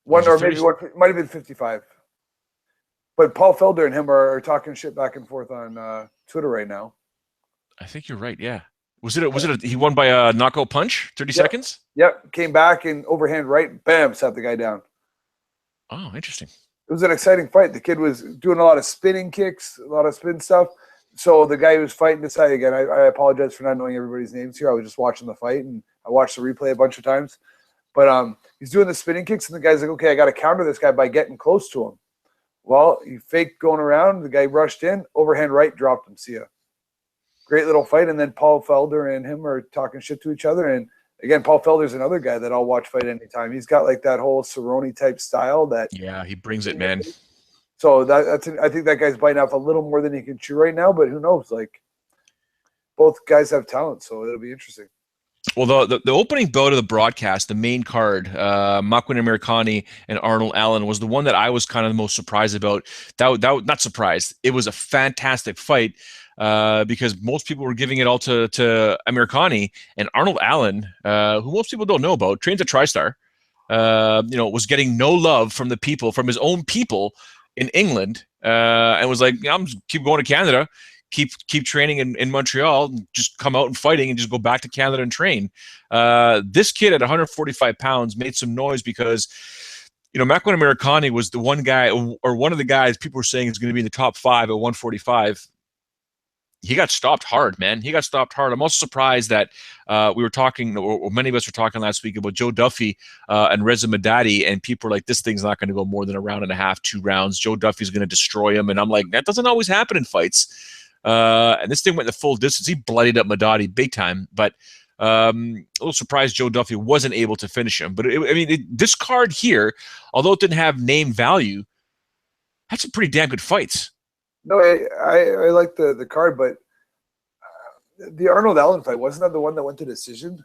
Or maybe it might have been 55. But Paul Felder and him are talking shit back and forth on Twitter right now. I think you're right. Yeah. He won by a knockout punch? 30 seconds? Yep. Came back and overhand right, bam, sat the guy down. Oh, interesting. It was an exciting fight. The kid was doing a lot of spinning kicks, a lot of spin stuff. So the guy who was fighting decided, again, I apologize for not knowing everybody's names here. I was just watching the fight, and I watched the replay a bunch of times. But he's doing the spinning kicks, and the guy's like, okay, I got to counter this guy by getting close to him. Well, he faked going around. The guy rushed in, overhand right, dropped him. See ya. Great little fight. And then Paul Felder and him are talking shit to each other. And again, Paul Felder's another guy that I'll watch fight anytime. He's got like that whole Cerrone type style that. Yeah, he brings it, man. So I think that guy's biting off a little more than he can chew right now, but who knows? Like, both guys have talent, so it'll be interesting. Well, the opening bout of the broadcast, the main card, Makwan Amirkhani and Arnold Allen, was the one that I was kind of the most surprised about. That not surprised. It was a fantastic fight because most people were giving it all to Amirkhani, and Arnold Allen, who most people don't know about, trains at TriStar, was getting no love from the people, from his own people in England, and was like, I'm just keep going to Canada. Keep training in Montreal, and just come out and fighting and just go back to Canada and train. This kid at 145 pounds made some noise because, Makwan Amirkhani was the one guy, or one of the guys people were saying is going to be in the top 5 at 145. He got stopped hard, man. He got stopped hard. I'm also surprised that we were talking, or many of us were talking last week about Joe Duffy and Reza Madadi, and people are like, this thing's not going to go more than a round and a half, 2 rounds. Joe Duffy's going to destroy him. And I'm like, that doesn't always happen in fights. And this thing went the full distance. He bloodied up Madadi big time, but a little surprised Joe Duffy wasn't able to finish him. But this card here, although it didn't have name value, had some pretty damn good fights. No, I like the card, but the Arnold Allen fight, wasn't that the one that went to decision?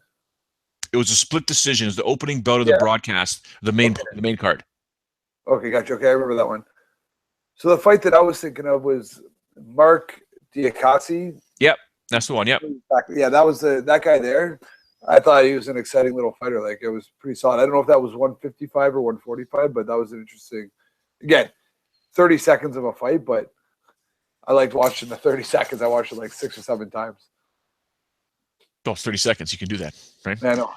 It was a split decision. It was the opening bout of the broadcast, the main card. Okay, gotcha. Okay, I remember that one. So the fight that I was thinking of was Mark Diakasi. Yep, that's the one. Yep. Yeah, that was that guy there. I thought he was an exciting little fighter. Like, it was pretty solid. I don't know if that was 155 or 145, but that was an interesting. Again, 30 seconds of a fight, but I liked watching the 30 seconds. I watched it like 6 or 7 times. Oh, 30 seconds. You can do that, right? I know.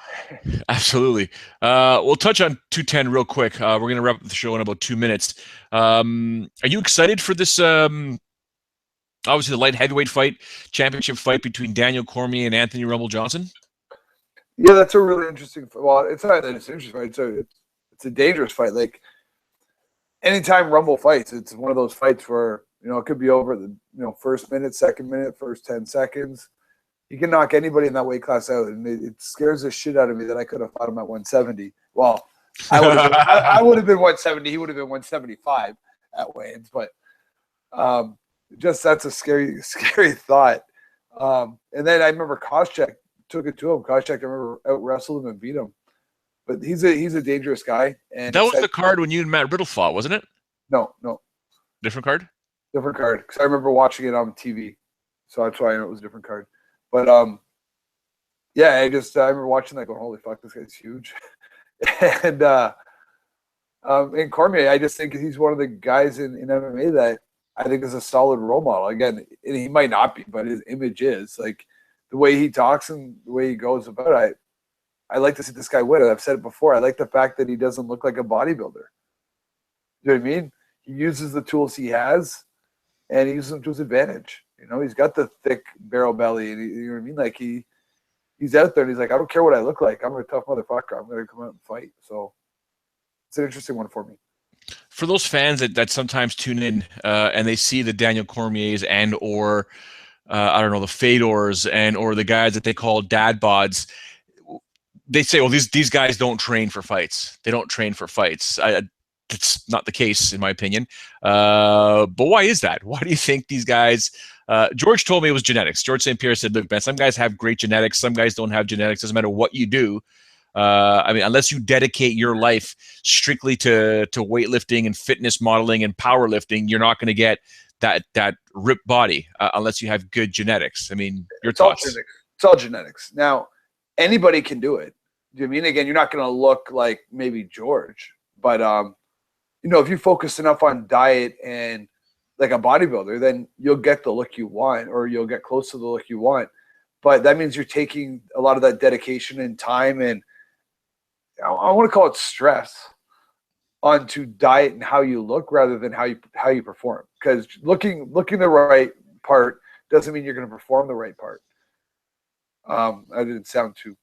Absolutely. We'll touch on 210 real quick. We're going to wrap up the show in about 2 minutes. Are you excited for this? Obviously, the light heavyweight championship fight between Daniel Cormier and Anthony Rumble Johnson. Yeah, that's a really interesting. Well, it's not that it's an interesting fight. It's a dangerous fight. Like, anytime Rumble fights, it's one of those fights where it could be over the first minute, second minute, first 10 seconds. He can knock anybody in that weight class out, and it scares the shit out of me that I could have fought him at 170. Well, I would have been 170. He would have been 175 at weigh-ins, but just that's a scary thought. And then I remember Koscheck took it to him. Koscheck, I remember, out-wrestled him and beat him. But he's a dangerous guy. And that was the card when you and Matt Riddle fought, wasn't it? No. Different card? Different card, because I remember watching it on TV. So that's why I know it was a different card. But yeah, I remember watching that going, holy fuck, this guy's huge. And Cormier, I just think he's one of the guys in MMA that I think is a solid role model. Again, and he might not be, but his image is. Like, the way he talks and the way he goes about it, I like to see this guy win. And I've said it before. I like the fact that he doesn't look like a bodybuilder. You know what I mean? He uses the tools he has, and he uses them to his advantage. He's got the thick barrel belly, and you know what I mean? Like, he's out there, and he's like, I don't care what I look like. I'm a tough motherfucker. I'm going to come out and fight. So it's an interesting one for me. For those fans that sometimes tune in and they see the Daniel Cormiers and or I don't know, the Fedors and or the guys that they call dad bods, they say, well, these guys don't train for fights. They don't train for fights. That's not the case, in my opinion. But why is that? Why do you think these guys? George told me it was genetics. George St. Pierre said, look, man, some guys have great genetics. Some guys don't have genetics. Doesn't matter what you do. I mean, unless you dedicate your life strictly to weightlifting and fitness modeling and powerlifting, you're not going to get that ripped body unless you have good genetics. I mean, your thoughts? It's all genetics. Now, anybody can do it. Do you mean, again, you're not going to look like maybe George, but if you focus enough on diet and like a bodybuilder, then you'll get the look you want, or you'll get close to the look you want. But that means you're taking a lot of that dedication and time, and I want to call it stress, onto diet and how you look rather than how you perform. Because looking the right part doesn't mean you're going to perform the right part. I didn't sound too.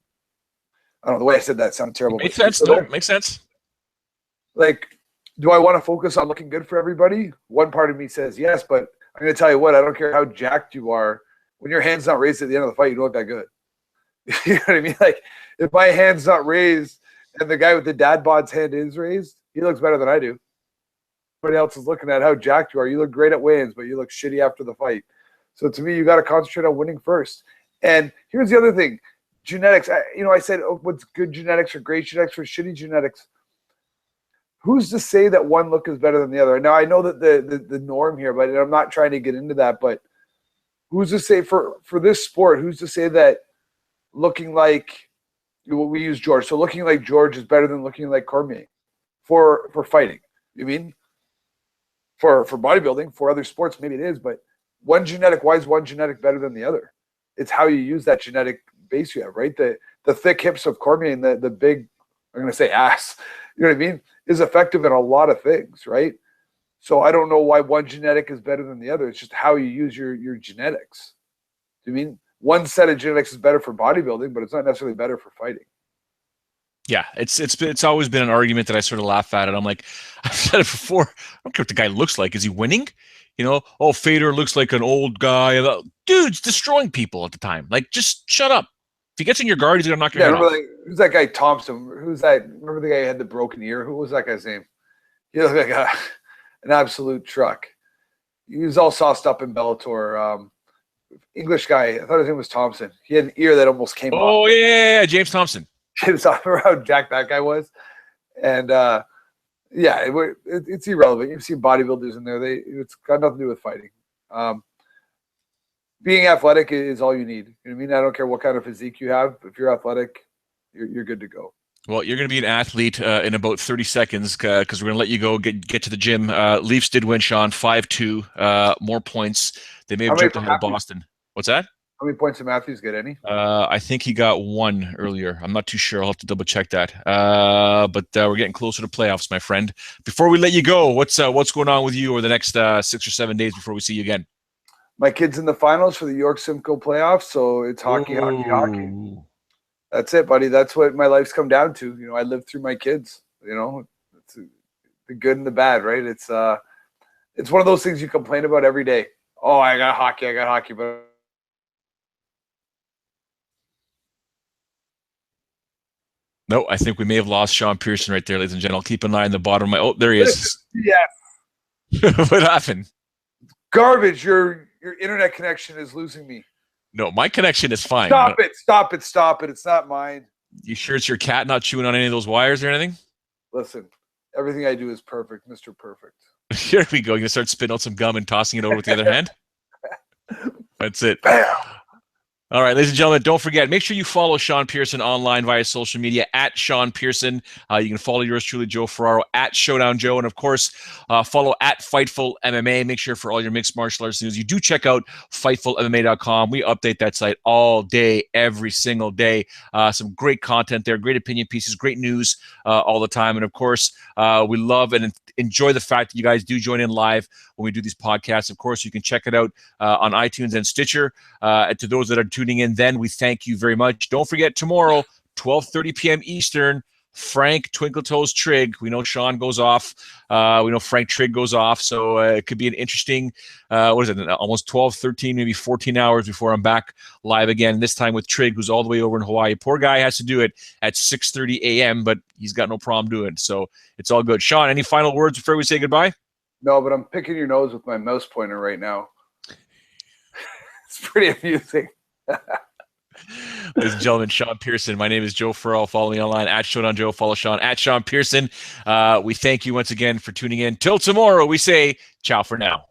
I don't know, the way I said that sounded terrible. Makes sense. No, makes sense. Like, do I want to focus on looking good for everybody? One part of me says yes, but I'm going to tell you what, I don't care how jacked you are. When your hand's not raised at the end of the fight, you don't look that good. You know what I mean? Like, if my hand's not raised and the guy with the dad bod's hand is raised, he looks better than I do. Everybody else is looking at how jacked you are. You look great at weigh-ins, but you look shitty after the fight. So to me, you got to concentrate on winning first. And here's the other thing. Genetics. I said, what's good genetics or great genetics or shitty genetics? Who's to say that one look is better than the other? Now, I know that the norm here, but I'm not trying to get into that, but who's to say for this sport, who's to say that looking like, we use George, so looking like George is better than looking like Cormier for fighting? You mean? For bodybuilding, for other sports, maybe it is, but why is one genetic better than the other? It's how you use that genetic base you have, right? The thick hips of Cormier and the big, I'm going to say ass, you know what I mean, is effective in a lot of things, right? So I don't know why one genetic is better than the other. It's just how you use your genetics. Do you mean one set of genetics is better for bodybuilding, but it's not necessarily better for fighting? Yeah, it's always been an argument that I sort of laugh at it. I'm like, I've said it before. I don't care what the guy looks like. Is he winning? Fedor looks like an old guy. Dude's destroying people at the time. Like, just shut up. If he gets in your guard, he's gonna knock your head off. Who's that guy Thompson? Who's that? Remember the guy who had the broken ear? Who was that guy's name? He looked like an absolute truck. He was all sauced up in Bellator. English guy. I thought his name was Thompson. He had an ear that almost came off. Oh yeah, James Thompson. James Thompson, how jacked that guy was, and it's irrelevant. You've seen bodybuilders in there. It's got nothing to do with fighting. Being athletic is all you need. You know what I mean? I don't care what kind of physique you have. If you're athletic, you're good to go. Well, you're going to be an athlete in about 30 seconds because we're going to let you go get to the gym. Leafs did win, Sean, 5-2, more points. They may have jumped ahead of Boston. What's that? How many points did Matthews get? Any? I think he got one earlier. I'm not too sure. I'll have to double check that. But we're getting closer to playoffs, my friend. Before we let you go, what's going on with you over the next 6 or 7 days before we see you again? My kid's in the finals for the York Simcoe playoffs, so it's hockey. That's it, buddy. That's what my life's come down to. I live through my kids. It's the good and the bad, right? It's one of those things you complain about every day. Oh, I got hockey, but no, I think we may have lost Sean Pierson right there, ladies and gentlemen. I'll keep an eye on the bottom of my. Oh, there he is. Yeah. What happened? Garbage. Your internet connection is losing me. No, my connection is fine. Stop it. It's not mine. You sure it's your cat not chewing on any of those wires or anything? Listen, everything I do is perfect, Mr. Perfect. Here we go. You're going to start spitting out some gum and tossing it over with the other hand? That's it. Bam! All right, ladies and gentlemen, don't forget, make sure you follow Sean Pierson online via social media at Sean Pierson. You can follow yours truly, Joe Ferraro, at Showdown Joe. And, of course, follow at Fightful MMA. Make sure for all your mixed martial arts news, you do check out FightfulMMA.com. We update that site all day, every single day. Some great content there, great opinion pieces, great news all the time. And, of course, we love and enjoy the fact that you guys do join in live when we do these podcasts. Of course, you can check it out on iTunes and Stitcher. To those that are tuning in, then we thank you very much. Don't forget, tomorrow, 12:30 p.m. Eastern, Frank Twinkle Toes Trigg. We know Sean goes off. We know Frank Trigg goes off. So it could be an interesting, what is it, almost 12, 13, maybe 14 hours before I'm back live again, this time with Trigg, who's all the way over in Hawaii. Poor guy has to do it at 6:30 a.m., but he's got no problem doing it. So it's all good. Sean, any final words before we say goodbye? No, but I'm picking your nose with my mouse pointer right now. It's pretty amusing. Ladies and gentlemen, Sean Pierson. My name is Joe Farrell. Follow me online at Showdown Joe. Follow Sean at Sean Pierson. We thank you once again for tuning in. Till tomorrow, we say ciao for now.